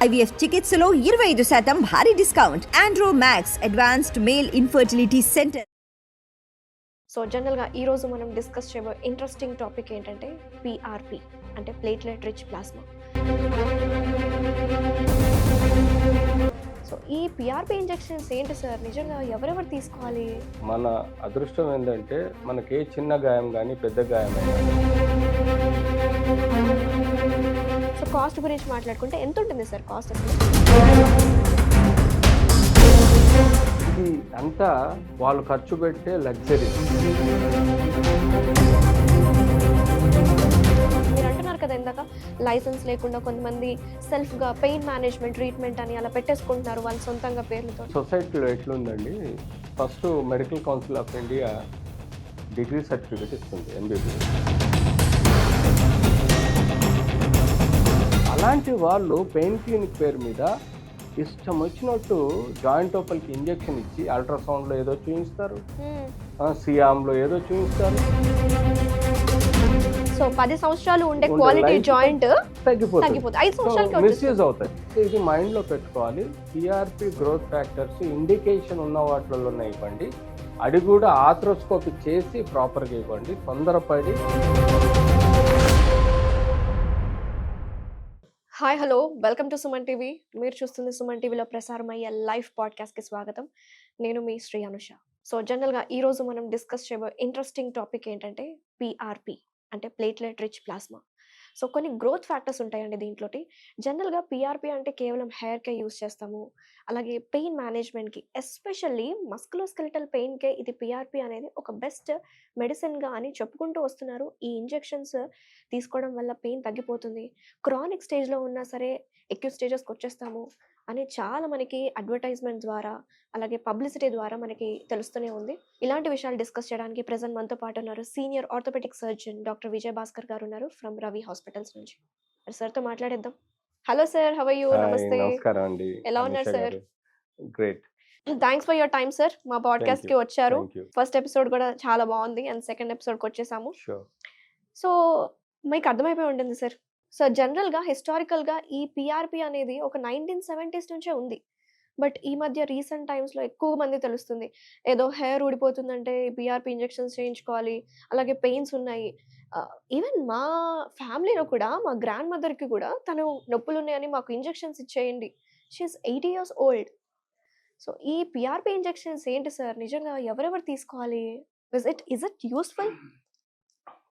IVF చికిత్సలో 25% భారీ discount. Andro max advanced male infertility centre. So జనరల్గా ఈరోజు మనం డిస్కస్ చేయబోయే ఇంట్రెస్టింగ్ టాపిక్ ఏంటంటే పిఆర్పి అంటే ప్లేట్లెట్ రిచ్ ప్లాస్మా. సో ఈ పిఆర్పి ఇంజెక్షన్స్ ఏంటి సార్, నిజంగా ఎవరెవరు తీసుకోవాలి? మన అదృష్టం ఏంటంటే మనకి చిన్న గాయం కానీ పెద్ద గాయం అయినా సో కాస్ట్ గురించి మాట్లాడుకుంటే ఎంత ఉంటుంది సార్ కాస్ట్ అసలు? ఇది అంతా వాళ్ళు ఖర్చు పెట్టే లగ్జరీ. మీరు అంటున్నారు కదా ఇందాక లైసెన్స్ లేకుండా కొంతమంది సెల్ఫ్గా పెయిన్ మేనేజ్మెంట్ ట్రీట్మెంట్ అని అలా పెట్టేసుకుంటున్నారు వాళ్ళ సొంతంగా పేర్లతో. సొసైటీలో ఎట్లుందండి, first medical council of India degree certificate ఇస్తుంది MBBS. అలాంటి వాళ్ళు పెయిన్ క్లినిక్ పేరు మీద ఇష్టం వచ్చినట్టు జాయింట్ లోపలికి ఇంజెక్షన్ ఇచ్చి అల్ట్రాసౌండ్లో ఏదో చూపిస్తారు, సియామ్లో ఏదో చూపిస్తారు. సో 10 సంవత్సరాలు ఉండే క్వాలిటీ జాయింట్ తగ్గిపోతుంది, 5 సంవత్సరాలకి మిస్యూజ్ అవుతాయి. ఇది మైండ్లో పెట్టుకోవాలి. పిఆర్పి గ్రోత్ ఫ్యాక్టర్స్ ఇండికేషన్ ఉన్న వాటిలో ఇవ్వండి, అది కూడా ఆథ్రోస్కోపీ చేసి ప్రాపర్గా ఇవ్వండి. తొందరపడి hi hello, welcome to Suman TV. మీరు చూస్తుంది సుమన్ టీవీలో ప్రసారం అయ్యే లైవ్ పాడ్కాస్ట్కి స్వాగతం. నేను మీ శ్రీ అనుష. సో జనరల్గా ఈరోజు మనం డిస్కస్ చేయబోయే ఇంట్రెస్టింగ్ టాపిక్ ఏంటంటే పిఆర్పి అంటే ప్లేట్లెట్ రిచ్ ప్లాస్మా. సో కొన్ని గ్రోత్ ఫ్యాక్టర్స్ ఉంటాయండి దీంట్లో. జనరల్గా పిఆర్పి అంటే కేవలం హెయిర్కే యూస్ చేస్తాము, అలాగే పెయిన్ మేనేజ్మెంట్కి, ఎస్పెషల్లీ మస్కులోస్కెలిటల్ పెయిన్కే ఇది పిఆర్పి అనేది ఒక బెస్ట్ మెడిసిన్గా అని చెప్పుకుంటూ వస్తున్నారు. ఈ ఇంజెక్షన్స్ తీసుకోవడం వల్ల పెయిన్ తగ్గిపోతుంది, క్రానిక్ స్టేజ్లో ఉన్నా సరే ఎక్యూట్ స్టేజెస్కి వచ్చేస్తాము అని చాలా మనకి అడ్వర్టైజ్మెంట్ ద్వారా అలాగే పబ్లిసిటీ ద్వారా మనకి తెలుస్తూనే ఉంది. ఇలాంటి విషయాలు డిస్కస్ చేయడానికి ప్రెజెంట్ మనతో పాటు ఉన్నారు senior orthopaedic surgeon doctor Vijay Bhaskar గారు ఉన్నారు ఫ్రమ్ రవి హాస్పిటల్స్ నుంచి. సార్తో మాట్లాడేద్దాం. Hello sir, how are you? నమస్తే. నమస్కారం అండి. ఎలా ఉన్నారు సార్? Great, thanks for your time sir. మా పాడ్కాస్ట్ కి వచ్చారు. ఫస్ట్ ఎపిసోడ్ కూడా చాలా బాగుంది అండ్ సెకండ్ ఎపిసోడ్కి వచ్చేసాము. సో మీకు అర్థమైపోయి ఉంటుంది సార్. సో జనరల్గా హిస్టారికల్గా ఈ పిఆర్పి అనేది ఒక 1970s నుంచే ఉంది. బట్ ఈ మధ్య రీసెంట్ టైమ్స్లో ఎక్కువ మంది తెలుస్తుంది ఏదో హెయిర్ ఊడిపోతుందంటే పిఆర్పి ఇంజెక్షన్స్ చేయించుకోవాలి, అలాగే పెయిన్స్ ఉన్నాయి. ఈవెన్ మా ఫ్యామిలీలో కూడా మా గ్రాండ్ మదర్కి కూడా తను నొప్పులు ఉన్నాయని మాకు ఇంజెక్షన్స్ ఇచ్చేయండి. She's 80 years old. సో ఈ పిఆర్పి ఇంజెక్షన్స్ ఏంటి సార్, నిజంగా ఎవరెవరు తీసుకోవాలి? Is it useful?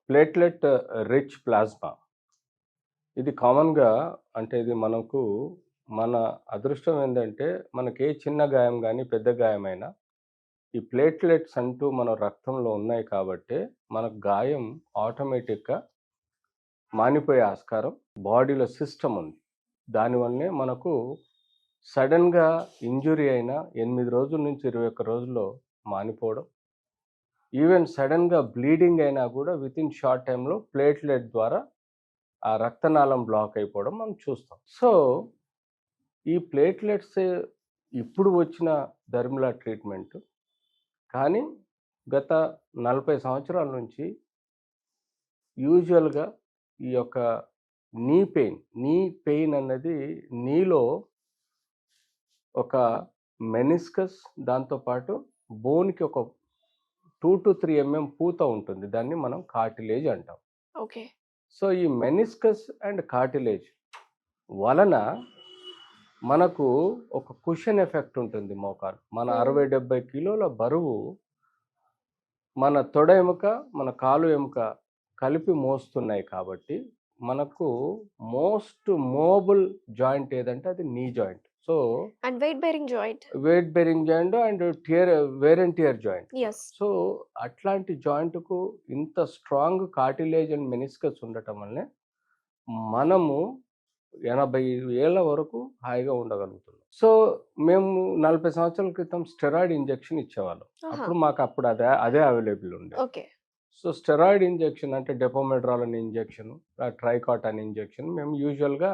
Platelet rich plasma ఇది కామన్గా అంటే ఇది మనకు మన అదృష్టం ఏంటంటే మనకి చిన్న గాయం కానీ పెద్ద గాయమైనా ఈ ప్లేట్లెట్స్ అంటూ మన రక్తంలో ఉన్నాయి కాబట్టి మనకు గాయం ఆటోమేటిక్గా మానిపోయే ఆస్కారం బాడీలో సిస్టమ్ ఉంది. దానివల్లనే మనకు సడన్గా ఇంజురీ అయినా 8 రోజుల నుంచి 21 రోజుల్లో మానిపోవడం, ఈవెన్ సడన్గా బ్లీడింగ్ అయినా కూడా వితిన్ షార్ట్ టైంలో ప్లేట్లెట్ ద్వారా ఆ రక్తనాళం బ్లాక్ అయిపోవడం మనం చూస్తాం. సో ఈ ప్లేట్లెట్స్ ఇప్పుడు వచ్చిన ధర్మిలా ట్రీట్మెంట్ కానీ గత 40 సంవత్సరాల నుంచి యూజువల్గా ఈ యొక్క నీ పెయిన్ అన్నది నీలో ఒక మెనిస్కస్, దాంతోపాటు బోన్కి ఒక 2 to 3 mm పూత ఉంటుంది, దాన్ని మనం కార్టిలేజ్ అంటాం. ఓకే. సో ఈ మెనిస్కస్ అండ్ కార్టిలేజ్ వలన మనకు ఒక కుషన్ ఎఫెక్ట్ ఉంటుంది మోకాలు. మన 60-70 కిలోల బరువు మన తొడ ఎముక మన కాలు ఎముక కలిపి మోస్తున్నాయి కాబట్టి మనకు మోస్ట్ మూవబుల్ జాయింట్ ఏదంటే అది knee joint. So and weight bearing joint and wear and tear joint. So అట్లాంటి జాయింట్కు ఇంత స్ట్రాంగ్ కార్టిలేజ్ అండ్ మెనిస్కస్ ఉండటం వల్లనే మనము 80 ఏళ్ళ వరకు హాయిగా ఉండగలుగుతున్నాం. సో మేము 40 సంవత్సరాల క్రితం స్టెరాయిడ్ ఇంజెక్షన్ ఇచ్చేవాళ్ళం. అప్పుడు అదే అవైలబుల్ ఉండే. సో స్టెరాయిడ్ ఇంజెక్షన్ అంటే డెపోమెడ్రాల్ అనే ఇంజెక్షన్, ట్రైకాట్ అనే ఇంజెక్షన్ మేము యూజువల్గా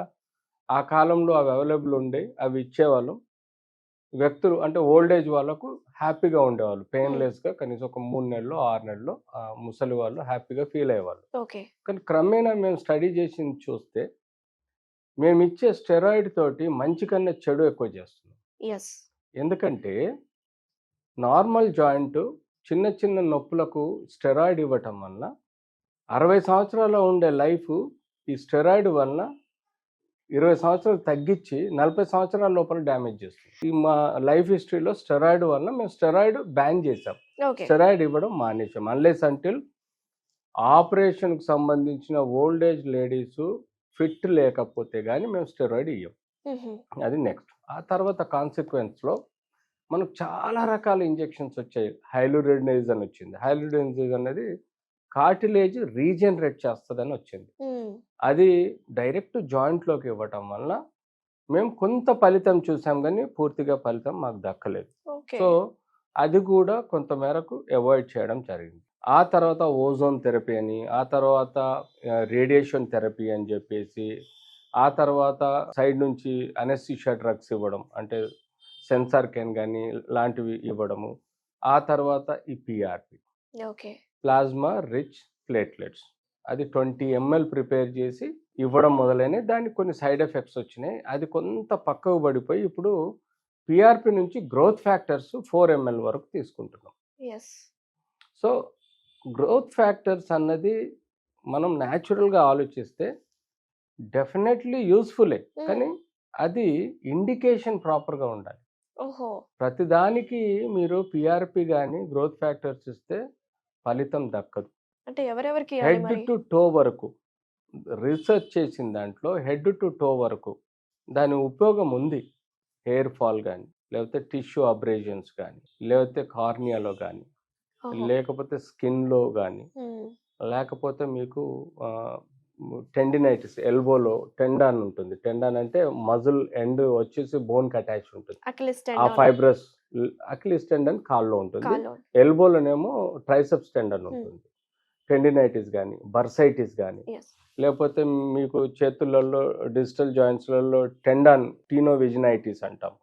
ఆ కాలంలో అవి అవైలబుల్ ఉండే, అవి ఇచ్చేవాళ్ళం. వ్యక్తులు అంటే ఓల్డ్ ఏజ్ వాళ్ళకు హ్యాపీగా ఉండేవాళ్ళు, పెయిన్లెస్గా కనీసం ఒక 3 నెలలు 6 నెలలు ముసలి వాళ్ళు హ్యాపీగా ఫీల్ అయ్యేవాళ్ళు. కానీ క్రమేణా మేము స్టడీ చేసి చూస్తే మేము ఇచ్చే స్టెరాయిడ్ తోటి మంచి కన్నా చెడు ఎక్కువ చేస్తున్నాం. ఎస్. ఎందుకంటే నార్మల్ జాయింట్ చిన్న చిన్న నొప్పులకు స్టెరాయిడ్ ఇవ్వటం వల్ల 60 సంవత్సరాలు ఉండే లైఫ్ ఈ స్టెరాయిడ్ వల్ల 20 సంవత్సరాలు తగ్గించి 40 సంవత్సరాల లోపల డ్యామేజ్ చేస్తుంది. ఈ మా లైఫ్ హిస్టరీలో స్టెరాయిడ్ వల్ల మేము స్టెరాయిడ్ బ్యాన్ చేసాం. ఓకే. స్టెరాయిడ్ ఇవ్వడం మానేసాం. అన్లెస్ అంటిల్ ఆపరేషన్కి సంబంధించిన ఓల్డ్ ఏజ్ లేడీస్ ఫిట్ లేకపోతే కానీ మేము స్టెరాయిడ్ ఇవ్వం. అది నెక్స్ట్. ఆ తర్వాత కాన్సిక్వెన్స్లో మనకు చాలా రకాల ఇంజెక్షన్స్ వచ్చాయి. హైలురిడనైజ్ అని వచ్చింది. హైలురిడనైజ్ అనేది కార్టిలేజ్ రీజనరేట్ చేస్తుందని వచ్చింది. అది డైరెక్ట్ జాయింట్లోకి ఇవ్వటం వల్ల మేము కొంత ఫలితం చూసాం కానీ పూర్తిగా ఫలితం మాకు దక్కలేదు. సో అది కూడా కొంత మేరకు అవాయిడ్ చేయడం జరిగింది. ఆ తర్వాత ఓజోన్ థెరపీ అని, ఆ తర్వాత రేడియేషన్ థెరపీ అని చెప్పేసి, ఆ తర్వాత సైడ్ నుంచి అనెస్థీషియా డ్రగ్స్ ఇవ్వడం, అంటే సెన్సార్ కెన్ కానీ లాంటివి ఇవ్వడము. ఆ తర్వాత ఈ PRP, okay, plasma rich platelets, అది 20 ml ప్రిపేర్ చేసి ఇవ్వడం మొదలైనవి. దానికి కొన్ని సైడ్ ఎఫెక్ట్స్ వచ్చినాయి. అది కొంత పక్కకు పడిపోయి ఇప్పుడు పిఆర్పి నుంచి గ్రోత్ ఫ్యాక్టర్స్ 4 ml వరకు తీసుకుంటున్నాం. ఎస్. సో గ్రోత్ ఫ్యాక్టర్స్ అన్నది మనం న్యాచురల్గా ఆలోచిస్తే డెఫినెట్లీ యూస్ఫుల్లే, కానీ అది ఇండికేషన్ ప్రాపర్గా ఉండాలి. ఓహో. ప్రతిదానికి మీరు పిఆర్పి కానీ గ్రోత్ ఫ్యాక్టర్స్ ఇస్తే ఫలితం దక్కదు. అంటే ఎవరెవరికి హెడ్ టు టో వరకు రీసెర్చ్ చేసిన దాంట్లో హెడ్ టు టో వరకు దాని ఉపయోగం ఉంది. హెయిర్ ఫాల్ కానీ, లేకపోతే టిష్యూ అబ్రేజన్స్ కానీ, లేకపోతే కార్నియాలో కానీ, లేకపోతే స్కిన్లో కానీ, లేకపోతే మీకు టెండినైటిస్, ఎల్బోలో టెండాన్ ఉంటుంది. టెండాన్ అంటే మజిల్ ఎండ్ వచ్చేసి బోన్కి అటాచ్ ఉంటుంది. ఆ ఫైబ్రస్ అకిలిస్ టెండన్ కాల్లో ఉంటుంది. ఎల్బోలోనేమో ట్రైసెప్స్ టెండన్ ఉంటుంది. టెండినైటిస్ కానీ, బర్సైటిస్ కానీ, లేకపోతే మీకు చేతులలో డిజిటల్ జాయింట్స్లలో టెండాన్ టీనోవిజినైటిస్ అంటాం,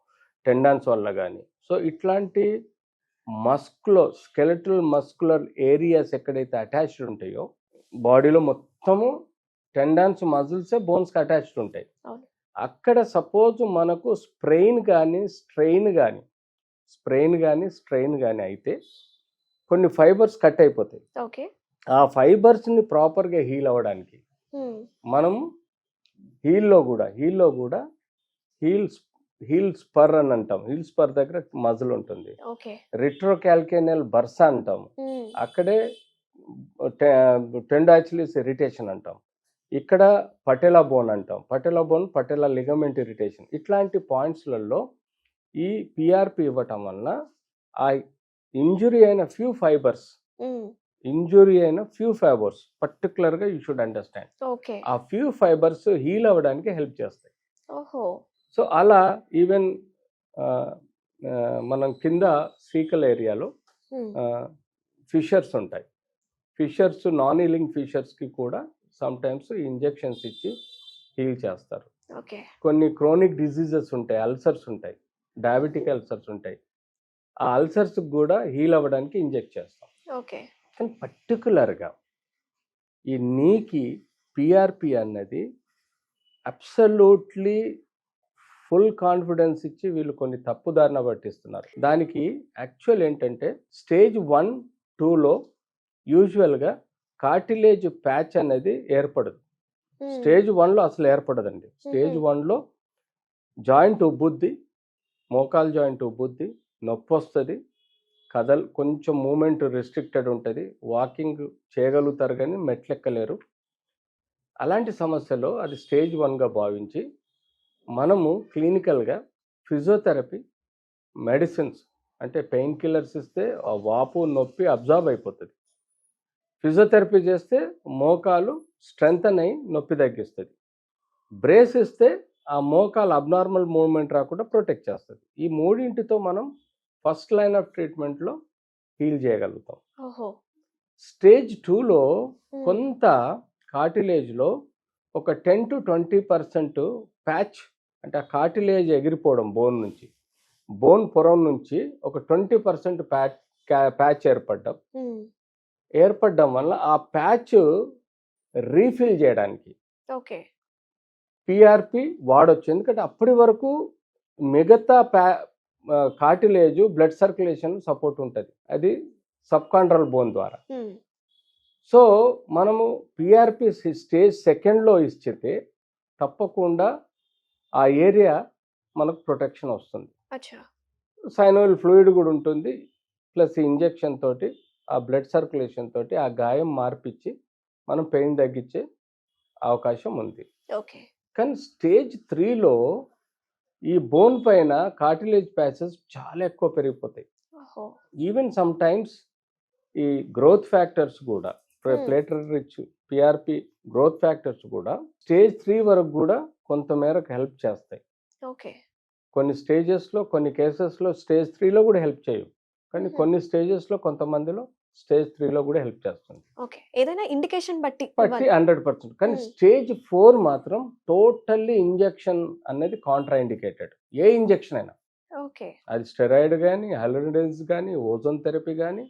టెండాన్స్ వల్ల కానీ. సో ఇట్లాంటి స్కెలెటల్ మస్కులర్ ఏరియాస్ ఎక్కడైతే అటాచ్డ్ ఉంటాయో బాడీలో మొత్తము టెండాన్స్ మజిల్సే బోన్స్కి అటాచ్డ్ ఉంటాయి. అక్కడ సపోజ్ మనకు స్ట్రెయిన్ కానీ అయితే కొన్ని ఫైబర్స్ కట్ అయిపోతాయి. ఆ ఫైబర్స్ని ప్రాపర్గా హీల్ అవ్వడానికి మనం హీల్లో కూడా హీల్ స్పర్ అని అంటాం. హీల్ స్పర్ దగ్గర మజిల్ ఉంటుంది. రిట్రోకాల్కేనియల్ బర్సా అంటాం. అక్కడే టెండాచిలిస్ ఇరిటేషన్ అంటాం. ఇక్కడ పటెలా బోన్ అంటాం. పటెలా లిగమెంట్ ఇరిటేషన్. ఇట్లాంటి పాయింట్స్లలో ఈ పిఆర్పి ఇవ్వటం వలన ఆ ఇంజురీ అయిన ఫ్యూ ఫైబర్స్ పర్టికులర్గా యూ షుడ్ అండర్స్టాండ్. ఆ ఫ్యూ ఫైబర్స్ హీల్ అవ్వడానికి హెల్ప్ చేస్తాయి. సో అలా ఈవెన్ మనం కింద సీకల్ ఏరియాలో ఫిషర్స్ ఉంటాయి. ఫిషర్స్, నాన్ హీలింగ్ ఫిషర్స్కి కూడా సమ్ టైమ్స్ ఇంజెక్షన్స్ ఇచ్చి హీల్ చేస్తారు. కొన్ని క్రోనిక్ డిసీజెస్ ఉంటాయి, అల్సర్స్ ఉంటాయి, డయాబెటిక్ అల్సర్స్ ఉంటాయి. ఆ అల్సర్స్ కూడా హీల్ అవ్వడానికి ఇంజెక్ట్ చేస్తాం. కానీ పర్టికులర్గా ఈ నీకి పిఆర్పి అన్నది అబ్సల్యూట్లీ ఫుల్ కాన్ఫిడెన్స్ ఇచ్చి వీళ్ళు కొన్ని తప్పుదారిన పట్టిస్తున్నారు. దానికి యాక్చువల్ ఏంటంటే స్టేజ్ 1, 2లో యూజువల్గా కార్టిలేజ్ ప్యాచ్ అనేది ఏర్పడదు. స్టేజ్ 1లో అసలు ఏర్పడదండి. స్టేజ్ 1లో జాయింట్ ఉబ్బుద్ది, మోకాలు జాయింట్ ఉబ్బుద్ది, నొప్పి వస్తుంది, కొంచెం మూమెంట్ రెస్ట్రిక్టెడ్ ఉంటుంది, వాకింగ్ చేయగలుగుతారు కానీ మెట్లెక్కలేరు. అలాంటి సమస్యలో అది స్టేజ్ 1గా భావించి మనము క్లినికల్గా ఫిజియోథెరపీ, మెడిసిన్స్ అంటే పెయిన్ కిల్లర్స్ ఇస్తే ఆ వాపు నొప్పి అబ్జార్బ్ అయిపోతుంది. ఫిజియోథెరపీ చేస్తే మోకాలు స్ట్రెంగ్తన్ అయి నొప్పి తగ్గిస్తుంది. బ్రేస్ ఇస్తే ఆ మోకాలు అబ్నార్మల్ మూవ్మెంట్ రాకుండా ప్రొటెక్ట్ చేస్తుంది. ఈ మూడింటితో మనం ఫస్ట్ లైన్ ఆఫ్ ట్రీట్మెంట్లో హీల్ చేయగలుగుతాం. స్టేజ్ 2లో కొంత కార్టిలేజ్లో ఒక 10 to 20% ప్యాచ్, అంటే ఆ కార్టిలేజ్ ఎగిరిపోవడం, బోన్ పొరం నుంచి ఒక 20% ప్యాచ్ ఏర్పడడం వల్ల ఆ ప్యాచ్ రీఫిల్ చేయడానికి పిఆర్పి వాడొచ్చు. ఎందుకంటే అప్పటి వరకు మిగతా కార్టిలేజ్ బ్లడ్ సర్క్యులేషన్ సపోర్ట్ ఉంటుంది, అది సబ్కాండ్రల్ బోన్ ద్వారా. సో మనము పిఆర్పి స్టేజ్ సెకండ్లో ఇచ్చితే తప్పకుండా ఆ ఏరియా మనకు ప్రొటెక్షన్ వస్తుంది. సైనోల్ ఫ్లూయిడ్ కూడా ఉంటుంది, ప్లస్ ఇంజెక్షన్ తోటి ఆ బ్లడ్ సర్క్యులేషన్ తోటి ఆ గాయం మార్పిచ్చి మనం పెయిన్ తగ్గించే అవకాశం ఉంది. కానీ స్టేజ్ 3లో ఈ బోన్ పైన కార్టిలేజ్ ప్యాచెస్ చాలా ఎక్కువ పెరిగిపోతాయి. ఈవెన్ సమ్ టైమ్స్ ఈ గ్రోత్ ఫ్యాక్టర్స్ కూడా, plated rich PRP growth factors కూడా స్టేజ్ 3 వరకు కూడా కొంతమేరకు హెల్ప్ చేస్తాయి. కొన్ని స్టేజెస్లో, కొన్ని కేసెస్లో స్టేజ్ 3లో కూడా హెల్ప్ చేయవు, కానీ కొన్ని స్టేజెస్లో కొంతమందిలో స్టేజ్ 3లో కూడా హెల్ప్ చేస్తుంది. ఏదైనా ఇండికేషన్ బట్టి 100%. కానీ స్టేజ్ 4 మాత్రం టోటల్లీ ఇంజెక్షన్ అనేది కాంట్రా ఇండికేటెడ్. ఏ ఇంజెక్షన్ అయినా, అది స్టెరాయిడ్ కానీ, హైలోనిడైన్స్ కానీ, ఓజోన్ థెరపీ కానీ,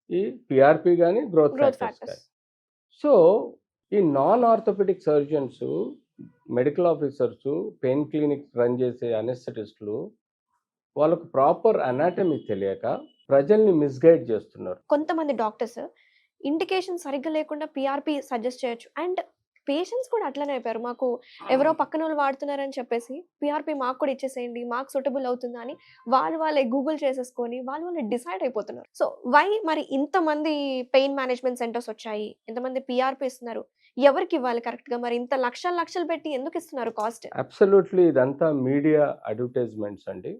ఈ పిఆర్పి కానీ, గ్రోత్ ఫ్యాక్టర్స్ కానీ. సో ఈ non orthopaedic surgeons, medical officers, pain clinic run చేసే అనెస్థెటిస్టులు వాళ్ళకు ప్రాపర్ అనాటమీ తెలియక ప్రజల్ని మిస్గైడ్ చేస్తున్నారు. కొంతమంది డాక్టర్స్ ఇండికేషన్ సరిగ్గా లేకుండా పిఆర్పి సజెస్ట్ చేయొచ్చు, అండ్ పేషెంట్స్ కూడా అట్లనే అయిపోయారు. మాకు ఎవరో పక్కన వాళ్ళు వాడుతున్నారని చెప్పేసి పిఆర్పి మాకు కూడా ఇచ్చేసేయండి, మాకు సూటబుల్ అవుతుందా అని వాళ్ళే గూగుల్ చేసేసుకొని వాళ్ళే డిసైడ్ అయిపోతున్నారు. సో వై మరి ఇంతమంది పెయిన్ మేనేజ్మెంట్ సెంటర్స్ వచ్చాయి, ఇంతమంది పిఆర్పి ఇస్తున్నారు, ఎవరికి ఇవ్వాలి కరెక్ట్గా? మరి ఇంత లక్షలు పెట్టి ఎందుకు ఇస్తున్నారు కాస్ట్? అబ్సల్యూట్లీ ఇదంతా మీడియా అడ్వర్టైజ్మెంట్స్ అండి.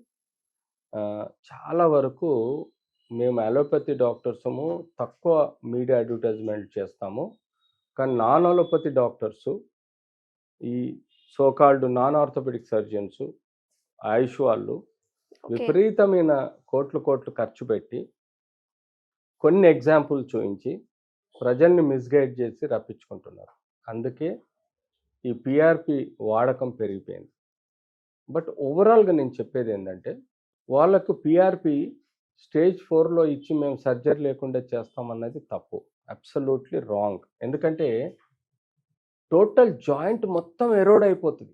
చాలా వరకు మేము అలోపతి డాక్టర్సము తక్కువ మీడియా అడ్వర్టైజ్మెంట్ చేస్తాము, కానీ నాన్ అలోపతి డాక్టర్సు, ఈ సోకాల్డ్ నాన్ ఆర్థోపెడిక్ సర్జన్స్, ఆయుష్ వాళ్ళు విపరీతమైన కోట్లు ఖర్చు పెట్టి కొన్ని ఎగ్జాంపుల్ చూపించి ప్రజల్ని మిస్గైడ్ చేసి రప్పించుకుంటున్నారు. అందుకే ఈ పిఆర్పి వాడకం పెరిగిపోయింది. బట్ ఓవరాల్గా నేను చెప్పేది ఏంటంటే, వాళ్ళకు పిఆర్పి స్టేజ్ 4లో ఇచ్చి మేము సర్జరీ లేకుండా చేస్తామన్నది తప్పు, అబ్సల్యూట్లీ రాంగ్. ఎందుకంటే టోటల్ జాయింట్ మొత్తం ఎరోడ్ అయిపోతుంది.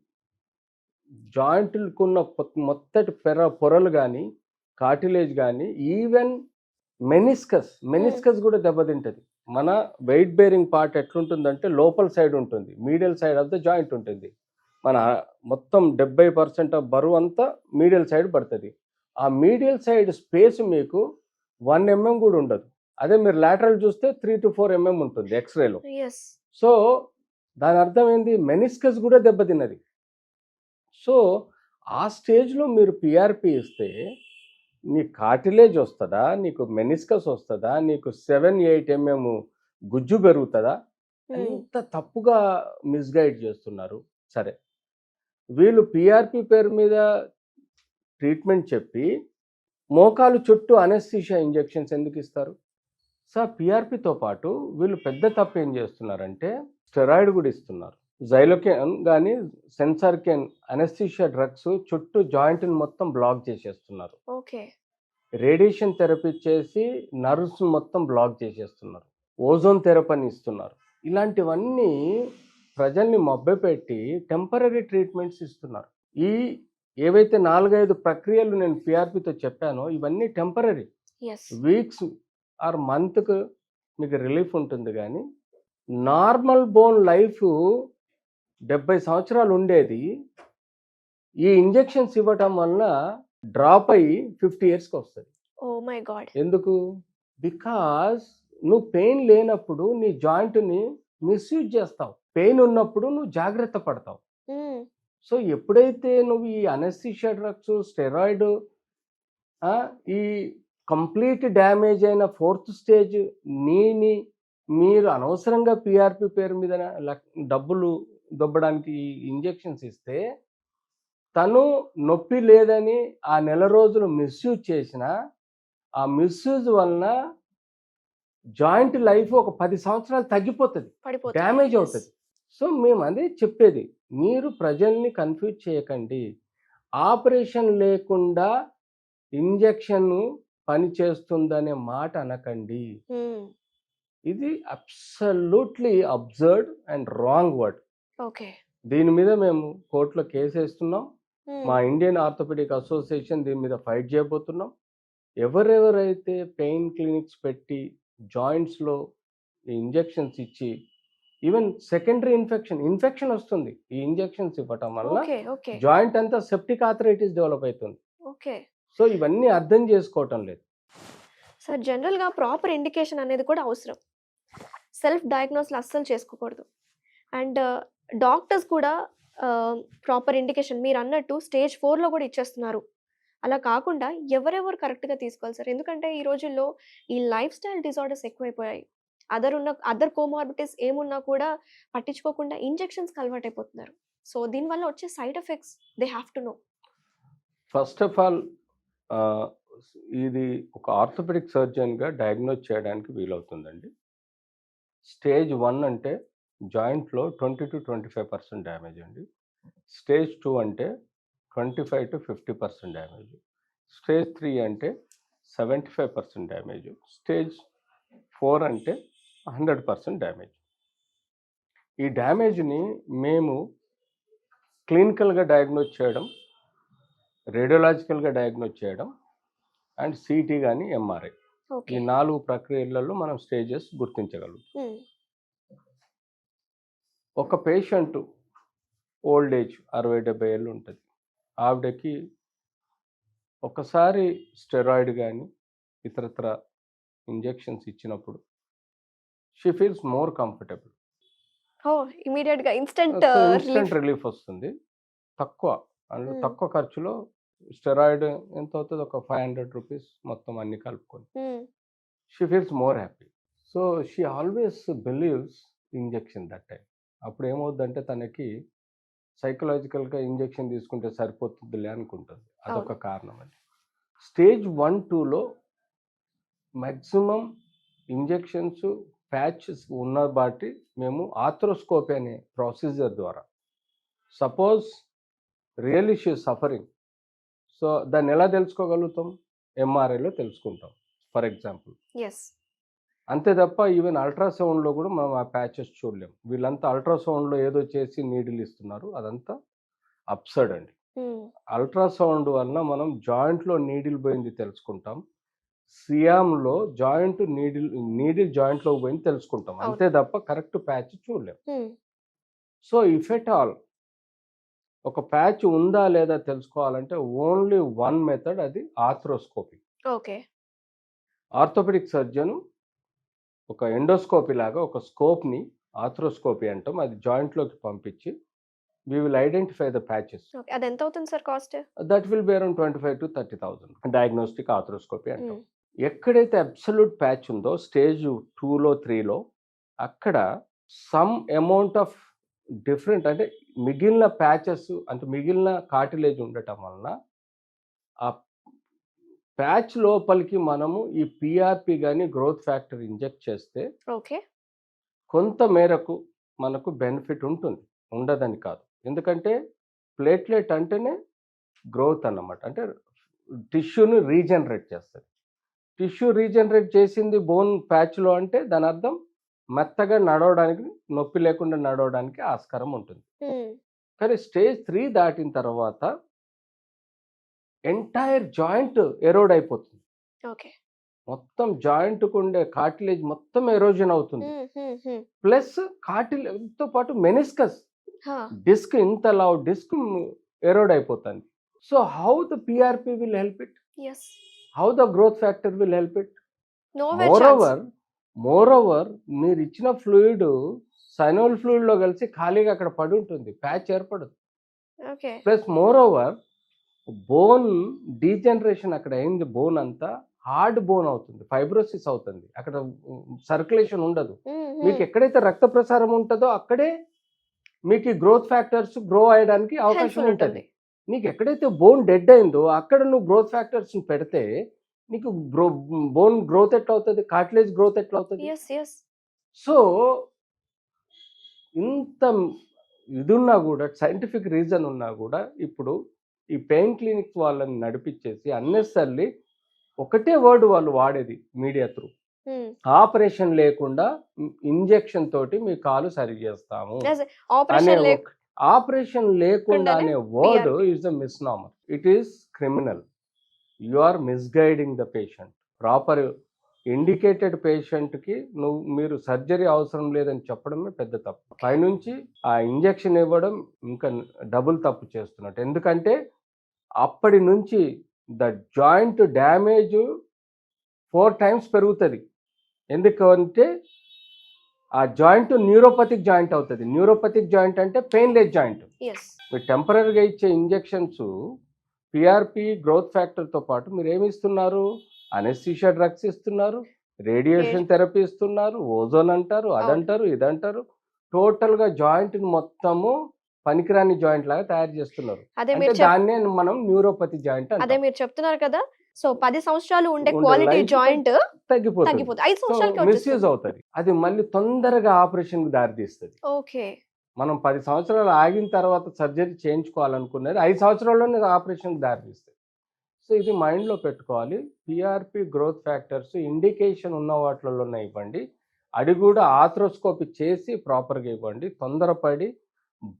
జాయింట్లకున్న మొత్తటి పొరలు కానీ, కార్టిలేజ్ కానీ, ఈవెన్ మెనిస్కస్ కూడా దెబ్బతింటుంది. మన వెయిట్ బేరింగ్ పార్ట్ ఎట్లుంటుందంటే లోపల సైడ్ ఉంటుంది, medial side of the joint ఉంటుంది. మన మొత్తం 70% ఆఫ్ బరువు అంతా మీడియల్ సైడ్ పడుతుంది. ఆ మీడియల్ సైడ్ స్పేస్ మీకు 1 mm కూడా ఉండదు. అదే మీరు లాటరల్ చూస్తే 3 to 4 mm ఉంటుంది ఎక్స్రేలో. సో దాని అర్థం ఏంది, మెనిస్కస్ కూడా దెబ్బతిన్నది. సో ఆ స్టేజ్లో మీరు పిఆర్పి ఇస్తే నీ కార్టిలేజ్ వస్తుందా, నీకు మెనిస్కస్ వస్తుందా, నీకు 7-8 mm గుజ్జు పెరుగుతుందా? ఎంత తప్పుగా మిస్గైడ్ చేస్తున్నారు. సరే, వీళ్ళు పిఆర్పి పేరు మీద ట్రీట్మెంట్ చెప్పి మోకాలు చుట్టూ అనెస్థీషియా ఇంజెక్షన్స్ ఎందుకు ఇస్తారు? సో పిఆర్పితో పాటు వీళ్ళు పెద్ద తప్పు ఏం చేస్తున్నారంటే స్టెరాయిడ్ కూడా ఇస్తున్నారు. జైలోకెన్ కానీ, సెన్సార్కెన్ అనెస్థీషియా డ్రగ్స్ చుట్టూ జాయింట్ని మొత్తం బ్లాక్ చేసేస్తున్నారు. రేడియేషన్ థెరపీ చేసి నర్వ్స్ మొత్తం బ్లాక్ చేసేస్తున్నారు. ఓజోన్ థెరపీని ఇస్తున్నారు. ఇలాంటివన్నీ ప్రజల్ని మభ్యపెట్టి టెంపరీ ట్రీట్మెంట్స్ ఇస్తున్నారు. ఈ ఏవైతే 4-5 ప్రక్రియలు నేను పిఆర్పితో చెప్పానో ఇవన్నీ టెంపరీ, వీక్స్ ఆర్ మంత్కు మీకు రిలీఫ్ ఉంటుంది. కానీ నార్మల్ బోన్ లైఫ్ 70 సంవత్సరాలు ఉండేది ఈ ఇంజెక్షన్స్ ఇవ్వటం వల్ల డ్రాప్ అయ్యి 50 yearsకి వస్తుంది. ఎందుకు? బికాస్ నువ్వు పెయిన్ లేనప్పుడు నీ జాయింట్ని మిస్యూజ్ చేస్తావు, పెయిన్ ఉన్నప్పుడు నువ్వు జాగ్రత్త పడతావు. సో ఎప్పుడైతే నువ్వు ఈ అనెస్థీషియా డ్రగ్స్, స్టెరాయిడ్, ఈ కంప్లీట్ డ్యామేజ్ అయిన 4th స్టేజ్ మీరు అనవసరంగా పిఆర్పి పేరు మీద డబ్బులు దొబ్బడానికి ఇంజెక్షన్స్ ఇస్తే, తను నొప్పి లేదని ఆ నెల రోజులు మిస్యూజ్ చేసిన ఆ మిస్యూజ్ వలన జాయింట్ లైఫ్ ఒక 10 సంవత్సరాలు తగ్గిపోతుంది, డ్యామేజ్ అవుతుంది. సో మేము అదే చెప్పేది, మీరు ప్రజల్ని కన్ఫ్యూజ్ చేయకండి. ఆపరేషన్ లేకుండా ఇంజెక్షన్ పని చేస్తుందనే మాట అనకండి. ఇది absolutely absurd and wrong word. దీని మీద మేము కోర్టులో కేసు వేస్తున్నాం. Hmm. మా ఇండియన్ ఆర్థోపెడిక్ అసోసియేషన్ దీని మీద ఫైట్ చేయబోతున్నాం. ఎవరెవరైతే పెయిన్ క్లినిక్స్ పెట్టి జాయింట్స్లో ఇంజెక్షన్స్ ఇచ్చి ఈవెన్ సెకండరీ ఇన్ఫెక్షన్ వస్తుంది ఈ ఇంజెక్షన్స్ ఇవ్వటం వల్ల. ఓకే ఓకే జాయింట్ అంతా సెప్టిక్ ఆర్థరైటిస్ డెవలప్ అవుతుంది. ఓకే సో ఇవన్నీ అర్థం చేసుకోవటం లేదు. సార్ జనరల్గా ప్రాపర్ ఇండికేషన్ అనేది కూడా అవసరం. సెల్ఫ్ డయాగ్నోస్లు అస్సలు చేసుకోకూడదు. అండ్ డాక్టర్స్ కూడా ప్రాపర్ ఇండికేషన్ మీరు అన్నట్టు స్టేజ్ 4లో కూడా ఇచ్చేస్తున్నారు. అలా కాకుండా ఎవరెవరు కరెక్ట్గా తీసుకోవాలి సార్? ఎందుకంటే ఈ రోజుల్లో ఈ లైఫ్ స్టైల్ డిజార్డర్స్ ఎక్కువైపోయాయి. అదర్ కోమార్బిటీస్ ఏమున్నా కూడా పట్టించుకోకుండా ఇంజెక్షన్స్కి అలవాటు అయిపోతున్నారు. సో దీనివల్ల వచ్చే side effects they have to know. First of all ఇది ఒక ఆర్థోపెడిక్ సర్జన్గా డయాగ్నోజ్ చేయడానికి వీలవుతుందండి. స్టేజ్ 1 అంటే జాయింట్లో 20 to 25% డ్యామేజ్ అండి. స్టేజ్ 2 అంటే 25 to 50% డ్యామేజ్. స్టేజ్ 3 అంటే 75% డ్యామేజ్. స్టేజ్ 4 అంటే 100% డ్యామేజ్. ఈ డ్యామేజ్ని మేము క్లినికల్గా డయాగ్నోజ్ చేయడం, రేడియోలాజికల్గా డయాగ్నోజ్ చేయడం అండ్ సిటీ కానీ ఎంఆర్ఐ, ఓకే ఈ 4 ప్రక్రియలలో మనం స్టేజెస్ గుర్తించగలుగుతాం. ఒక పేషెంట్ ఓల్డ్ ఏజ్ 60-70 ఏళ్ళు ఉంటుంది. ఆవిడకి ఒకసారి స్టెరాయిడ్ కానీ ఇతరత్ర ఇంజెక్షన్స్ ఇచ్చినప్పుడు షీ ఫీల్స్ మోర్ కంఫర్టబుల్. ఓ ఇమీడియట్గా ఇన్స్టెంట్ ఇన్స్టెంట్ రిలీఫ్ వస్తుంది. తక్కువ ఖర్చులో స్టెరాయిడ్ ఎంత అవుతుంది, ఒక 500 రూపీస్ మొత్తం అన్ని కలుపుకొని. She feels more happy. So she always believes injection that time. అప్పుడు ఏమవుద్దంటే తనకి సైకలాజికల్గా ఇంజెక్షన్ తీసుకుంటే సరిపోతుందిలే అనుకుంటుంది. అదొక కారణం అండి. స్టేజ్ 1-2లో మ్యాక్సిమం ఇంజెక్షన్స్ ప్యాచెస్ ఉన్న బట్టి మేము ఆర్థ్రోస్కోపీ అనే ప్రొసీజర్ ద్వారా, suppose really she suffering, so దాన్ని ఎలా తెలుసుకోగలుగుతాం? ఎంఆర్ఐలో తెలుసుకుంటాం ఫర్ ఎగ్జాంపుల్. ఎస్ అంతే తప్ప ఈవెన్ అల్ట్రాసౌండ్లో కూడా మనం ఆ ప్యాచెస్ చూడలేం. వీళ్ళంతా అల్ట్రాసౌండ్లో ఏదో చేసి నీడిల్ ఇస్తున్నారు, అదంతా అబ్సర్డ్ అండి. అల్ట్రాసౌండ్ వలన మనం జాయింట్లో నీడిల్ పోయింది తెలుసుకుంటాం, సియామ్లో నీడిల్ జాయింట్లో పోయింది తెలుసుకుంటాం, అంతే తప్ప కరెక్ట్ ప్యాచ్ చూడలేం. సో ఇఫ్ ఎట్ ఆల్ ఒక ప్యాచ్ ఉందా లేదా తెలుసుకోవాలంటే ఓన్లీ వన్ మెథడ్, అది ఆర్థ్రోస్కోపీ. ఓకే ఆర్థోపెడిక్ సర్జన్ ఒక ఎండోస్కోపీ లాగా ఒక స్కోప్ని ఆర్థ్రోస్కోపీ అంటాం, అది జాయింట్లోకి పంపించి we will identify the patches. Okay అది ఎంత అవుతుంది sir cost? That will be around 25,000 to 30,000. Diagnostic arthroscopy అంటాం. ఎక్కడైతే అబ్సల్యూట్ ప్యాచ్ ఉందో స్టేజ్ 2లో 3లో అక్కడ సమ్ అమౌంట్ ఆఫ్ డిఫరెంట్, అంటే మిగిలిన ప్యాచెస్ అంటే మిగిలిన కార్టిలేజ్ ఉండటం వలన ఆ ప్యాచ్ లోపలికి మనము ఈ పిఆర్పి కానీ గ్రోత్ ఫ్యాక్టర్ ఇంజెక్ట్ చేస్తే ఓకే కొంత మేరకు మనకు బెనిఫిట్ ఉంటుంది, ఉండదని కాదు. ఎందుకంటే ప్లేట్లెట్ అంటేనే గ్రోత్ అన్నమాట, అంటే టిష్యూని రీజనరేట్ చేస్తుంది. టిష్యూ రీజనరేట్ చేసింది బోన్ ప్యాచ్లో అంటే దాని అర్థం మెత్తగా నడవడానికి, నొప్పి లేకుండా నడవడానికి ఆస్కారం ఉంటుంది. కానీ స్టేజ్ 3 దాటిన తర్వాత ఎంటైర్ జాయింట్ ఎరోడ్ అయిపోతుంది. ఓకే మొత్తం జాయింట్కు ఉండే కార్టిలేజ్ మొత్తం ఎరోజన్ అవుతుంది. ప్లస్ కార్టిలేజ్తో పాటు మెనిస్కస్ డిస్క్, ఇంత లావ్ డిస్క్ ఎరోడ్ అయిపోతుంది. So how the PRP will help it? Yes how the growth factor will help it? No more over మీరు ఇచ్చిన ఫ్లూయిడ్ సైనోల్ ఫ్లూయిడ్లో కలిసి ఖాళీగా అక్కడ పడి ఉంటుంది, ప్యాచ్ ఏర్పడదు. Okay plus moreover bone degeneration అక్కడ అయింది, బోన్ అంతా హార్డ్ బోన్ అవుతుంది, ఫైబ్రోసిస్ అవుతుంది, అక్కడ సర్క్యులేషన్ ఉండదు. మీకు ఎక్కడైతే రక్త ప్రసారం ఉంటుందో అక్కడే మీకు గ్రోత్ ఫ్యాక్టర్స్ గ్రో అయ్యడానికి అవకాశం ఉంటుంది. నీకు ఎక్కడైతే బోన్ డెడ్ అయిందో అక్కడ నువ్వు గ్రోత్ ఫ్యాక్టర్స్ పెడితే నీకు బోన్ గ్రోత్ ఎట్లా అవుతుంది, కార్టిలేజ్ గ్రోత్ ఎట్లా అవుతుంది? సో ఇంత ఇది ఉన్నా కూడా, సైంటిఫిక్ రీజన్ ఉన్నా కూడా ఇప్పుడు ఈ పెయిన్ క్లినిక్ వాళ్ళని నడిపించేసి అన్నెసర్లీ ఒకటే వర్డ్ వాళ్ళు వాడేది మీడియా త్రూ, ఆపరేషన్ లేకుండా ఇంజెక్షన్ తోటి మీ కాలు సరి చేస్తాము ఆపరేషన్ లేకుండా ఉండాలి అనే word PRP. Is a misnomer. It is criminal. You are misguiding the patient. Proper indicated పేషెంట్కి మీరు సర్జరీ అవసరం లేదని చెప్పడమే పెద్ద తప్పు. పైనుంచి ఆ ఇంజెక్షన్ ఇవ్వడం ఇంకా డబుల్ తప్పు చేస్తున్నట్టు. ఎందుకంటే అప్పటి నుంచి ద జాయింట్ డ్యామేజ్ 4 times పెరుగుతుంది. ఎందుకంటే ఆ జాయింట్ న్యూరోపతిక్ జాయింట్ అవుతుంది. న్యూరోపతిక్ జాయింట్ అంటే పెయిన్లెస్ జాయింట్. Yes. మీరు టెంపరీగా ఇచ్చే ఇంజెక్షన్స్ పిఆర్పి గ్రోత్ ఫ్యాక్టర్తో పాటు మీరు ఏమి ఇస్తున్నారు? అనెస్థీషియా డ్రగ్స్ ఇస్తున్నారు, రేడియేషన్ థెరపీ ఇస్తున్నారు, ఓజోన్ అంటారు, అదంటారు, ఇదంటారు. టోటల్గా జాయింట్ని మొత్తము పనికిరాని జాయింట్ లాగా తయారు చేస్తున్నారు. అదే అంటే మీరు దాన్నే మనం న్యూరోపతి జాయింట్ అదే అంటాం. మీరు చెప్తున్నారు కదా, సో 10 సంవత్సరాలు ఉండే ఉండే క్వాలిటీ life జాయింట్ తగ్గిపోతుంది. తగ్గిపోతుంది 5 సో సంవత్సరాలకి మిస్యూజ్ వచ్చేస్తుంది. అవుతుంది. అది మళ్ళీ తొందరగా ఆపరేషన్కి దారితీస్తుంది. ఓకే. మనం 10 సంవత్సరాలు ఆగిన తర్వాత సర్జరీ చేయించుకోవాలనుకున్నది 5 సంవత్సరాల్లోనే ఆపరేషన్కి దారితీస్తుంది. సో ఇది మైండ్లో పెట్టుకోవాలి. పిఆర్పి గ్రోత్ ఫ్యాక్టర్స్ ఇండికేషన్ ఉన్న వాటిలోనే ఇవ్వండి. అది కూడా ఆథ్రోస్కోపీ చేసి ప్రాపర్గా ఇవ్వండి. తొందరపడి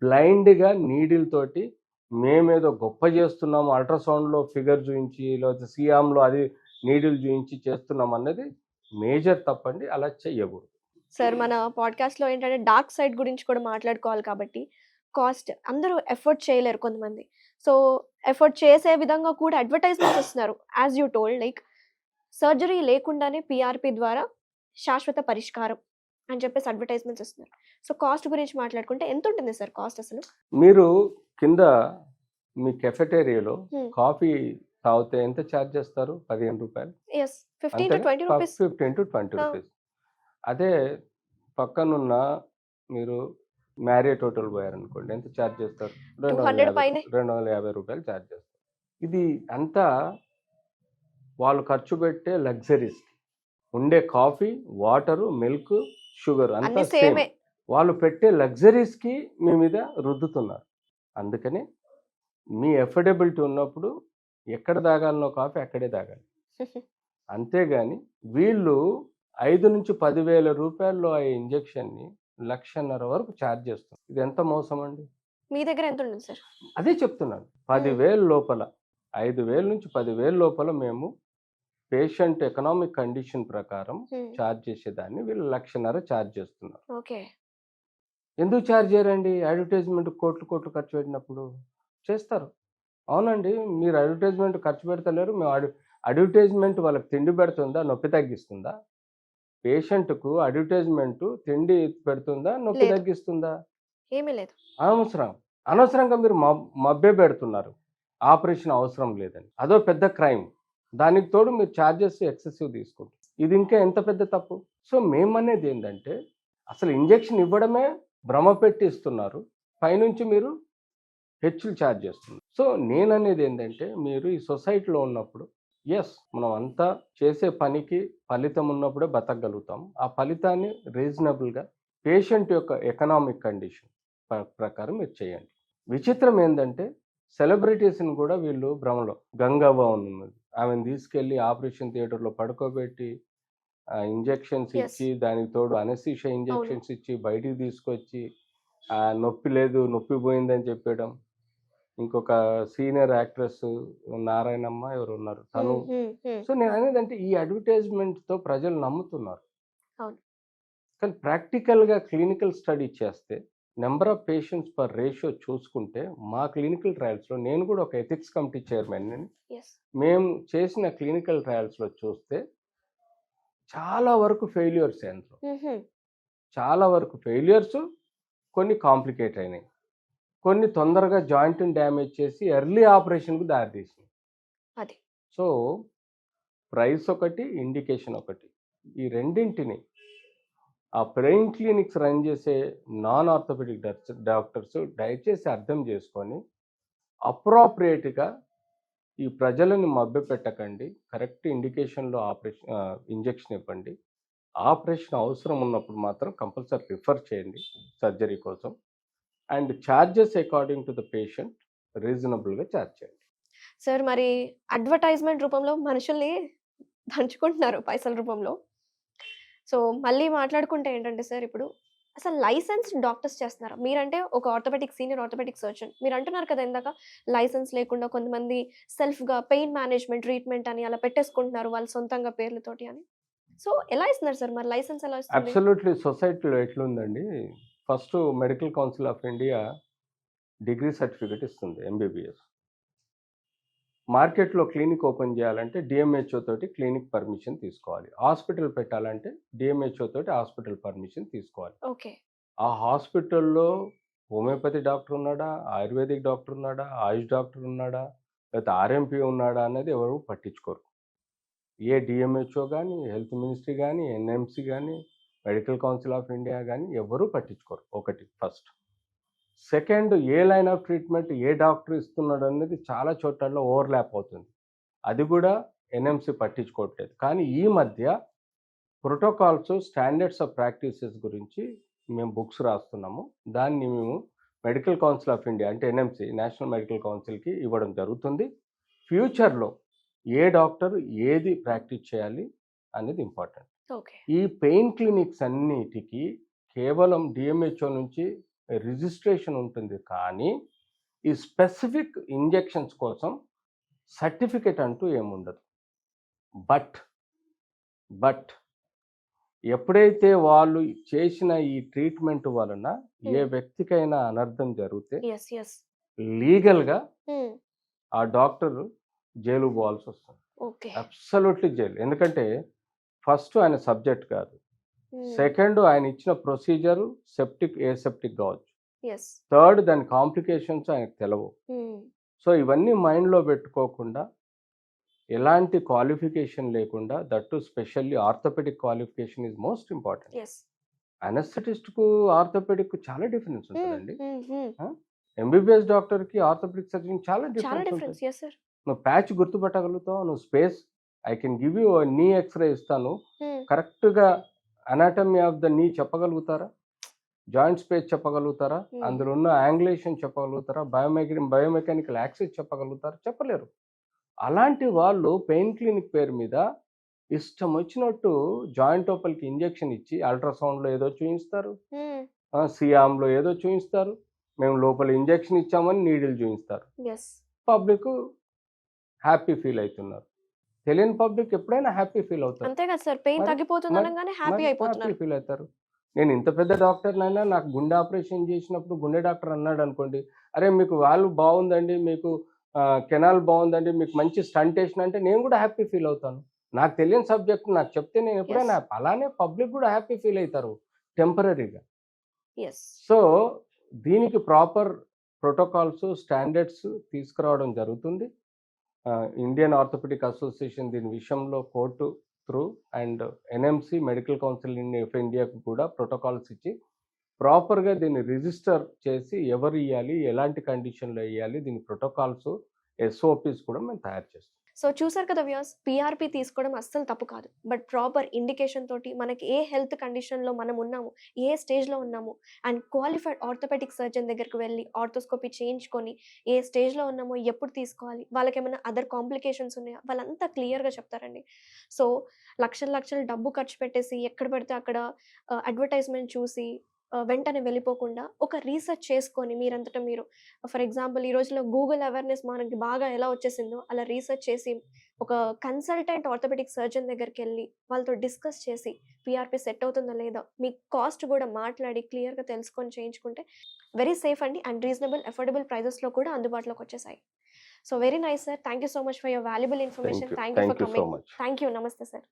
బ్లైండ్గా నీడిల్ తోటి మేమేదో గొప్ప చేస్తున్నాము, అల్ట్రాసౌండ్లో ఫిగర్ చూపించి లేకపోతే సియామ్లో అది నీడిల్ చూపించి చేస్తున్నాం అన్నది మేజర్ తప్పండి. అలా చెయ్యకూడదు. సార్ మన పాడ్కాస్ట్లో ఏంటంటే డార్క్ సైడ్ గురించి కూడా మాట్లాడుకోవాలి కాబట్టి కాస్ట్ అందరూ ఎఫర్ట్ చేయలేరు కొంతమంది. సో ఎఫర్ట్ చేసే విధంగా కూడా అడ్వర్టైజ్మెంట్స్ ఇస్తున్నారు. As you told like surgery లేకుండానే పిఆర్పి ద్వారా శాశ్వత పరిష్కారం అని చెప్పేసి అడ్వర్టైజ్మెంట్స్ ఇస్తున్నారు. సో కాస్ట్ గురించి మాట్లాడుకుంటే ఎంత ఉంటుంది సార్ కాస్ట్ అసలు? మీరు కింద మీ కెఫెటేరియాలో కాఫీ తాగితే ఎంత ఛార్జ్ చేస్తారు? 15 రూపాయలు. Yes, 15 to 20 rupees. 15 to 20 rupees. అదే పక్కనున్న మీరు మ్యారియట్ హోటల్ పోయారనుకోండి, ఎంత ఛార్జ్ చేస్తారు? 250 రూపాయలు ఛార్జ్ చేస్తారు. ఇది అంతా వాళ్ళు ఖర్చు పెట్టే లగ్జరీస్. ఉండే కాఫీ, వాటరు, మిల్క్, షుగర్ అంతా సేమ్. వాళ్ళు పెట్టే లగ్జరీస్కి మీ మీద రుద్దుతున్నారు. అందుకని మీ ఎఫర్డబిలిటీ ఉన్నప్పుడు ఎక్కడ తాగాలనో కాఫీ అక్కడే తాగాలి. అంతేగాని వీళ్ళు 5 నుంచి 10,000 రూపాయల్లో ఆ ఇంజెక్షన్ని 1,50,000 వరకు ఛార్జ్ చేస్తారు. ఇది ఎంత మోసం అండి? మీ దగ్గర ఎంత ఉంటుంది సార్? అదే చెప్తున్నాను. 10,000 లోపల, 5,000 నుంచి 10,000 లోపల మేము పేషెంట్ ఎకనామిక్ కండిషన్ ప్రకారం ఛార్జ్ చేసేదాన్ని వీళ్ళు 1,50,000 ఛార్జ్ చేస్తున్నారు. ఓకే. ఎందుకు ఛార్జ్ చేయరండి? అడ్వర్టైజ్మెంట్ కోట్లు ఖర్చు పెట్టినప్పుడు చేస్తారు. అవునండి, మీరు అడ్వర్టైజ్మెంట్ ఖర్చు పెడతలేరు. మేము అడ్వర్టైజ్మెంట్ వాళ్ళకి తిండి పెడుతుందా, నొప్పి తగ్గిస్తుందా? పేషెంట్కు అడ్వర్టైజ్మెంట్ తిండి పెడుతుందా, నొప్పి తగ్గిస్తుందా? ఏమీ లేదు. అనవసరంగా మీరు మభ్య పెడుతున్నారు. ఆపరేషన్ అవసరం లేదని. అదో పెద్ద క్రైమ్. దానికి తోడు మీరు ఛార్జెస్ ఎక్సెసివ్ తీసుకుంటారు. ఇది ఇంకా ఎంత పెద్ద తప్పు. సో మేమనేది ఏంటంటే అసలు ఇంజెక్షన్ ఇవ్వడమే భ్రమ పెట్టి ఇస్తున్నారు, పైనుంచి మీరు హెచ్చులు ఛార్జ్ చేస్తున్నారు. సో నేననేది ఏంటంటే మీరు ఈ సొసైటీలో ఉన్నప్పుడు మనం అంతా చేసే పనికి ఫలితం ఉన్నప్పుడే బతకగలుగుతాం. ఆ ఫలితాన్ని రీజనబుల్గా పేషెంట్ యొక్క ఎకనామిక్ కండిషన్ ప్రకారం మీరు చేయండి. విచిత్రం ఏంటంటే సెలబ్రిటీస్ని కూడా వీళ్ళు భ్రమలో, గంగవ్వ ఉన్నది, ఆమెను తీసుకెళ్ళి ఆపరేషన్ థియేటర్లో పడుకోబెట్టి ఇంజెక్షన్స్ ఇచ్చి దానికి తోడు అనెస్థీషియా ఇంజెక్షన్స్ ఇచ్చి బయటికి తీసుకొచ్చి నొప్పి లేదు, నొప్పి పోయిందని చెప్పడం. ఇంకొక సీనియర్ యాక్ట్రెస్ నారాయణమ్మ ఎవరు ఉన్నారు, తను. సో నేను అనేది అంటే ఈ అడ్వర్టైజ్మెంట్తో ప్రజలు నమ్ముతున్నారు. కానీ ప్రాక్టికల్గా క్లినికల్ స్టడీ చేస్తే number of patients per ratio చూసుకుంటే మా క్లినికల్ ట్రయల్స్లో, నేను కూడా ఒక ఎథిక్స్ కమిటీ చైర్మన్, మేము చేసిన క్లినికల్ ట్రయల్స్లో చూస్తే చాలా వరకు ఫెయిల్యూర్స్. అందులో చాలా వరకు ఫెయిల్యూర్స్, కొన్ని కాంప్లికేట్ అయినాయి, కొన్ని తొందరగా జాయింట్ని డ్యామేజ్ చేసి ఎర్లీ ఆపరేషన్కు దారితీసింది. సో ప్రైస్ ఒకటి, ఇండికేషన్ ఒకటి, ఈ రెండింటిని ఆ బ్రెయిన్ క్లినిక్స్ రన్ చేసే నాన్ ఆర్థోపెడిక్ డాక్టర్స్ దయచేసి అర్థం చేసుకొని అప్రాప్రియేట్గా ఈ ప్రజలను మభ్యపెట్టకండి. కరెక్ట్ ఇండికేషన్లో ఇంజెక్షన్ ఇవ్వండి. ఆపరేషన్ అవసరం ఉన్నప్పుడు మాత్రం కంపల్సరీ రిఫర్ చేయండి సర్జరీ కోసం. And charges according to the patient రీజనబుల్గా ఛార్జ్ చేయండి. సార్ మరి అడ్వర్టైజ్మెంట్ రూపంలో మనుషుల్ని దంచుకుంటున్నారు పైసల రూపంలో. సో మళ్ళీ మాట్లాడుకుంటే ఏంటంటే సార్, ఇప్పుడు అసలు లైసెన్స్ డాక్టర్స్ చేస్తున్నారా? మీరంటే ఒక సీనియర్ ఆర్థోపెడిక్ సర్జన్. మీరు అంటున్నారు కదా ఇందాక లైసెన్స్ లేకుండా కొంతమంది సెల్ఫ్‌గా పెయిన్ మేనేజ్‌మెంట్, ట్రీట్మెంట్ అని అలా పెట్టేసుకుంటున్నారు వాళ్ళ సొంతంగా పేర్లతోటి అని. సో, ఎలా ఇస్తున్నారు సార్? మరి లైసెన్స్ ఎలా వస్తుంది? అబ్సల్యూట్లీ సొసైటీలో ఎట్లుందండి, first medical council of India degree certificate ఇస్తుంది ఎంబీబీఎస్. మార్కెట్‌లో క్లినిక్ ఓపెన్ చేయాలంటే డిఎంహెచ్ఓ తోటి క్లినిక్ పర్మిషన్ తీసుకోవాలి. హాస్పిటల్ పెట్టాలంటే డిఎంహెచ్ఓ తోటి హాస్పిటల్ పర్మిషన్ తీసుకోవాలి. ఓకే. ఆ హాస్పిటల్‌లో హోమియోపతి డాక్టర్ ఉన్నాడా? ఆయుర్వేదిక్ డాక్టర్ ఉన్నాడా? ఆయుష్ డాక్టర్ ఉన్నాడా? లేకపోతే ఆర్ఎంపీ ఉన్నాడా? అనేది ఎవరు పట్టించుకోరు. ఏ డిఎంహెచ్ఓ గానీ, హెల్త్ మినిస్ట్రీ గానీ, ఎన్ఎంసీ గానీ, మెడికల్ కౌన్సిల్ ఆఫ్ ఇండియా గానీ ఎవ్వరూ పట్టించుకోరు. ఒకటి first. Second, A line of treatment A doctor ఇస్తున్నాడు అనేది చాలా చోట్లలో ఓవర్‌ల్యాప్ అవుతుంది. అది కూడా ఎన్ఎంసీ పట్టించుకోవట్లేదు. కానీ ఈ మధ్య ప్రోటోకాల్స్, స్టాండర్డ్స్ ఆఫ్ ప్రాక్టీసెస్ గురించి మేము బుక్స్ రాస్తున్నాము. దాన్ని మేము మెడికల్ కౌన్సిల్ ఆఫ్ ఇండియా అంటే ఎన్ఎంసీ, నేషనల్ మెడికల్ కౌన్సిల్‌కి ఇవ్వడం జరుగుతుంది. ఫ్యూచర్‌లో ఏ డాక్టర్ ఏది ప్రాక్టీస్ చేయాలి అనేది ఇంపార్టెంట్. ఓకే. ఈ పెయిన్ క్లినిక్స్ అన్నిటికి కేవలం డిఎంహెచ్ఓ నుంచి రిజిస్ట్రేషన్ ఉంటుంది. కానీ ఈ స్పెసిఫిక్ ఇంజెక్షన్స్ కోసం సర్టిఫికేట్ అంటూ ఏముండదు. బట్ ఎప్పుడైతే వాళ్ళు చేసిన ఈ ట్రీట్మెంట్ వలన ఏ వ్యక్తికైనా అనర్థం జరిగితే యెస్. యెస్. లీగల్‌గా హ్మ్. ఆ డాక్టర్ జైలుకి పోవాల్సి వస్తుంది. ఓకే. Absolutely jail. ఎందుకంటే ఫస్ట్ ఆయన సబ్జెక్ట్ కాదు. హ్మ్. సెకండ్, ఆయన ఇచ్చిన ప్రొసీజర్ ఏసెప్టిక్ కావచ్చు. యెస్. థర్డ్, దాని కాంప్లికేషన్స్ ఆయనకు తెలవు. హ్మ్. సో ఇవన్నీ మైండ్‌లో పెట్టుకోకుండా ఎలాంటి క్వాలిఫికేషన్ లేకుండా, that too specially orthopaedic qualification is most important. Yes. అనస్థెటిస్ట్‌కు ఆర్థోపెడిక్‌కు చాలా డిఫరెన్స్ హ్మ్. ఉంటదండి. హ్మ్. హ్మ్. ఎంబీబీఎస్ డాక్టర్‌కి ఆర్థోపెడిక్ సర్జన్‌కి చాలా చాలా డిఫరెన్స్ ఉంటది. డిఫరెన్స్. Yes sir. నువ్వు ప్యాచ్ గుర్తుపట్టగలుగుతావు. నువ్వు space I can give you నీ ఎక్స్‌రే ఇస్తాను. హ్మ్. కరెక్ట్‌గా అనాటమీ ఆఫ్ ద నీ చెప్పగలుగుతారా? జాయింట్ స్పేస్ చెప్పగలుగుతారా? హ్మ్. అందులో ఉన్న యాంగులేషన్ చెప్పగలుగుతారా? బయోమెకానికల్ యాక్సెస్ చెప్పగలుగుతారా? చెప్పలేరు. అలాంటి వాళ్ళు పెయిన్ క్లినిక్ పేరు మీద ఇష్టం వచ్చినట్టు జాయింట్ లోపలికి ఇంజెక్షన్ ఇచ్చి అల్ట్రాసౌండ్‌లో ఏదో చూయిస్తారు. హ్మ్. సియామ్‌లో ఏదో చూయిస్తారు. మేము లోపల ఇంజెక్షన్ ఇచ్చామని నీడిల్ చూయిస్తారు. యెస్. పబ్లిక్ హ్యాపీ ఫీల్ అవుతున్నారు. తెలియని పబ్లిక్ ఎప్పుడైనా హ్యాపీ ఫీల్ అవుతారు. అంతే కదా సార్. పెయిన్ మరి తగ్గిపోతుంది మరి అనంగానే మరి హ్యాపీ హ్యాపీ అయిపోతున్నారు. ఫీల్ అవుతారు. నేను ఇంత పెద్ద డాక్టర్‌నైనా నాకు గుండె ఆపరేషన్ చేసినప్పుడు గుండె డాక్టర్ అన్నాడనుకోండి, "అరే! మీకు వాల్వ్ బావుందండి. మీకు కెనాల్ బావుందండి. మీకు మంచి స్టంట్ ఏసినా" అంటే నేను కూడా హ్యాపీ ఫీల్ అవుతాను. నాకు తెలియని సబ్జెక్ట్ నాకు చెప్తే నేను ఎప్పుడైనా యెస్. అలానే పబ్లిక్ కూడా హ్యాపీ ఫీల్ అవుతారు టెంపరరీగా. యెస్. సో, దీనికి ప్రాపర్ ప్రోటోకాల్స్, స్టాండర్డ్స్ తీసుకురావడం జరుగుతుంది. ఇండియన్ ఆర్థోపెడిక్ అసోసియేషన్ దీని విషయంలో court through and NMC medical council of ఇండియాకు కూడా ప్రోటోకాల్స్ ఇచ్చి ప్రాపర్‌గా దీన్ని రిజిస్టర్ చేసి ఎవరు ఇయ్యాలి, ఎలాంటి కండిషన్‌లో ఇయ్యాలి, దీని ప్రోటోకాల్స్, ఎస్ఓపీస్ కూడా మేము తయారు చేస్తాం. సో చూసారు కదా వ్యూయర్స్, పీఆర్పీ తీసుకోవడం అస్సలు తప్పు కాదు. బట్ ప్రాపర్ ఇండికేషన్ తోటి మనకి ఏ హెల్త్ కండిషన్‌లో మనం ఉన్నాము, ఏ స్టేజ్‌లో ఉన్నాము అండ్ క్వాలిఫైడ్ ఆర్థోపెడిక్ సర్జన్ దగ్గరికి వెళ్లి ఆర్థోస్కోపీ చేయించుకొని ఏ స్టేజ్‌లో ఉన్నామో, ఎప్పుడు తీసుకోవాలి, వాళ్ళకేమైనా అదర్ కాంప్లికేషన్స్ ఉన్నాయా, వాళ్ళంతా క్లియర్‌గా చెప్తారండి. సో లక్షలు లక్షలు డబ్బు ఖర్చు పెట్టేసి ఎక్కడ పడితే అక్కడ అడ్వర్టైజ్‌మెంట్ చూసి వెంటనే వెళ్ళిపోకుండా ఒక రీసెర్చ్ చేసుకొని మీరంతట మీరు ఫర్ ఎగ్జాంపుల్ ఈ రోజుల్లో గూగుల్ అవేర్‌నెస్ మనకి బాగా ఎలా వచ్చేసిందో అలా రీసెర్చ్ చేసి ఒక కన్సల్టెంట్ ఆర్థోపెడిక్ సర్జన్ దగ్గరికెళ్ళి వాళ్ళతో డిస్కస్ చేసి పీఆర్పీ సెట్ అవుతుందా లేదా, మీ కాస్ట్ కూడా మాట్లాడి క్లియర్‌గా తెలుసుకొని చేయించుకుంటే వెరీ సేఫ్ అండి అండ్ రీజనబుల్ అఫోర్డబుల్ ప్రైజెస్‌లో కూడా అందుబాటులోకి వచ్చేసాయి. So very nice sir. Thank you so much for your valuable information. Thank you for thank you so coming. Much. Thank you. నమస్తే సార్.